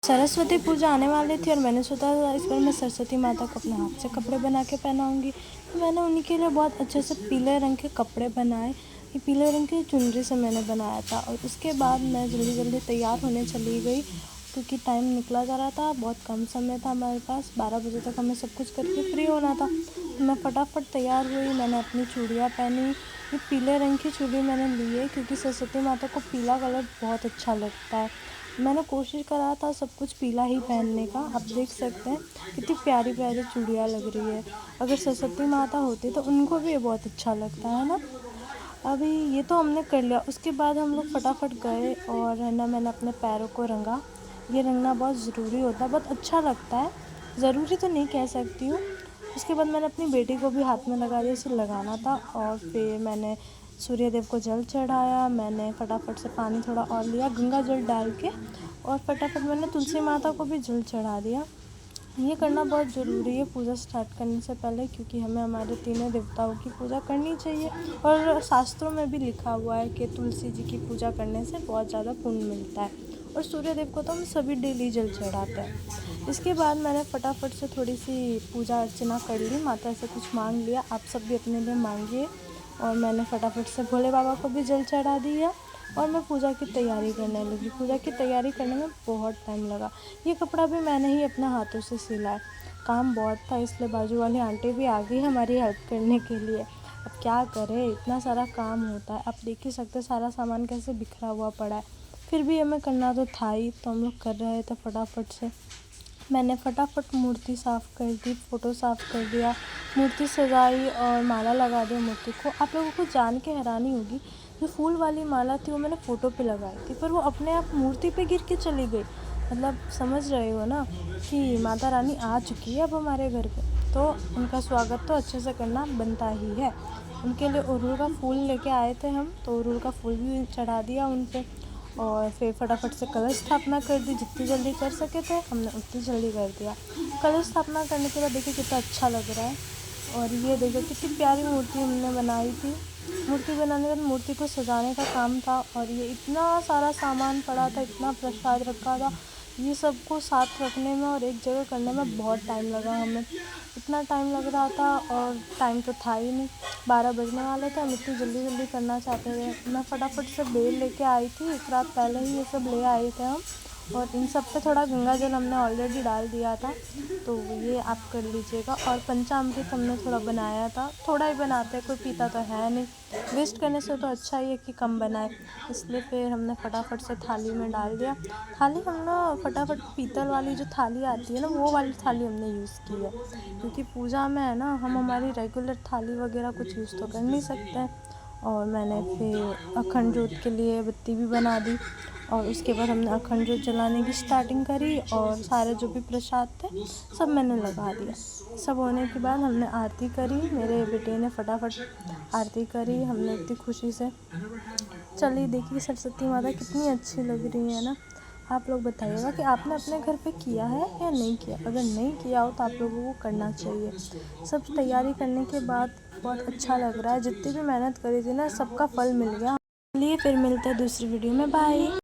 सरस्वती पूजा आने वाली थी और मैंने सोचा इस बार मैं सरस्वती माता को अपने हाथ से कपड़े बना के पहनाऊँगी। तो मैंने उन्हीं के लिए बहुत अच्छे से पीले रंग के कपड़े बनाए। ये पीले रंग की चुनरी से मैंने बनाया था और उसके बाद मैं जल्दी जल्दी तैयार होने चली गई, क्योंकि टाइम निकला जा रहा था, बहुत कम समय था हमारे पास, 12 बजे तक हमें सब कुछ करके फ्री होना था। तो मैं फटाफट तैयार हुई, मैंने अपनी चूड़ियाँ पहनी। ये पीले रंग की चूड़ी मैंने ली है क्योंकि सरस्वती माता को पीला कलर बहुत अच्छा लगता है। मैंने कोशिश करा था सब कुछ पीला ही पहनने का। आप देख सकते हैं कितनी प्यारी प्यारी चूड़ियाँ लग रही है। अगर सरस्वती माता होती तो उनको भी ये बहुत अच्छा लगता है ना। अभी ये तो हमने कर लिया, उसके बाद हम लोग फटाफट गए और है ना मैंने अपने पैरों को रंगा। ये रंगना बहुत ज़रूरी होता है, बहुत अच्छा लगता है, ज़रूरी तो नहीं कह सकती हूँ। उसके बाद मैंने अपनी बेटी को भी हाथ में लगा दिया, उसे लगाना था। और फिर मैंने सूर्य देव को जल चढ़ाया। मैंने फटाफट से पानी थोड़ा और लिया गंगा जल डाल के, और फटाफट मैंने तुलसी माता को भी जल चढ़ा दिया। ये करना बहुत ज़रूरी है पूजा स्टार्ट करने से पहले, क्योंकि हमें हमारे तीनों देवताओं की पूजा करनी चाहिए। और शास्त्रों में भी लिखा हुआ है कि तुलसी जी की पूजा करने से बहुत ज़्यादा पुण्य मिलता है। और सूर्य देव को तो हम सभी डेली जल चढ़ाते हैं। इसके बाद मैंने फटाफट से थोड़ी सी पूजा अर्चना कर ली, माता से कुछ मांग लिया। आप सब भी अपने लिए मांगिए। और मैंने फटाफट से भोले बाबा को भी जल चढ़ा दिया और मैं पूजा की तैयारी करने लगी। पूजा की तैयारी करने में बहुत टाइम लगा। ये कपड़ा भी मैंने ही अपने हाथों से सिला है। काम बहुत था, इसलिए बाजू वाली आंटी भी आ गई हमारी हेल्प करने के लिए। अब क्या करें, इतना सारा काम होता है। आप देख ही सकते सारा सामान कैसे बिखरा हुआ पड़ा है, फिर भी हमें करना तो था ही, तो हम लोग कर रहे थे फटाफट से। मैंने फटाफट मूर्ति साफ़ कर दी, फ़ोटो साफ़ कर दिया, मूर्ति सजाई और माला लगा दी मूर्ति को। आप लोगों को जान के हैरानी होगी, जो फूल वाली माला थी वो मैंने फ़ोटो पे लगाई थी, पर वो अपने आप मूर्ति पे गिर के चली गई। मतलब समझ रहे हो ना कि माता रानी आ चुकी है अब हमारे घर पे, तो उनका स्वागत तो अच्छे से करना बनता ही है। उनके लिए अड़हुल का फूल लेके आए थे हम, तो अड़हुल का फूल भी चढ़ा दिया उन पे। और फिर फटाफट से कलश स्थापना कर दी, जितनी जल्दी कर सके थे हमने उतनी जल्दी कर दिया। कलश स्थापना करने के बाद देखिए कितना अच्छा लग रहा है। और ये देखो कितनी प्यारी मूर्ति हमने बनाई थी। मूर्ति बनाने के बाद मूर्ति को सजाने का काम था, और ये इतना सारा सामान पड़ा था, इतना प्रसाद रखा था, ये सबको साथ रखने में और एक जगह करने में बहुत टाइम लगा हमें। इतना टाइम लग रहा था और टाइम तो था ही नहीं, 12 बजने वाले थे। हम इतनी जल्दी जल्दी करना चाहते थे। मैं फटाफट से बेल लेके आई थी, एक रात पहले ही ये सब ले आए थे हम। और इन सब पे थोड़ा गंगा जल हमने ऑलरेडी डाल दिया था, तो ये आप कर लीजिएगा। और पंचामृत हमने थोड़ा बनाया था, थोड़ा ही बनाते हैं, कोई पीता तो है नहीं, वेस्ट करने से तो अच्छा ही है कि कम बनाए। इसलिए फिर हमने फटाफट से थाली में डाल दिया। थाली हम ना फटाफट पीतल वाली जो थाली आती है ना, वो वाली थाली हमने यूज़ की है, क्योंकि पूजा में है ना हम हमारी रेगुलर थाली वगैरह कुछ यूज़ तो कर नहीं सकते हैं। और मैंने फिर अखंड जोत के लिए बत्ती भी बना दी, और उसके बाद हमने अखंड जोत जलाने की स्टार्टिंग करी, और सारे जो भी प्रसाद थे सब मैंने लगा दिया। सब होने के बाद हमने आरती करी, मेरे बेटे ने फटाफट आरती करी, हमने इतनी खुशी से चली। देखिए सरस्वती माता कितनी अच्छी लग रही है ना। आप लोग बताइएगा कि आपने अपने घर पे किया है या नहीं किया। अगर नहीं किया हो तो आप लोगों को करना चाहिए। सब तैयारी करने के बाद बहुत अच्छा लग रहा है, जितनी भी मेहनत करी थी ना सबका फल मिल गया। चलिए फिर मिलते हैं दूसरी वीडियो में, बाय।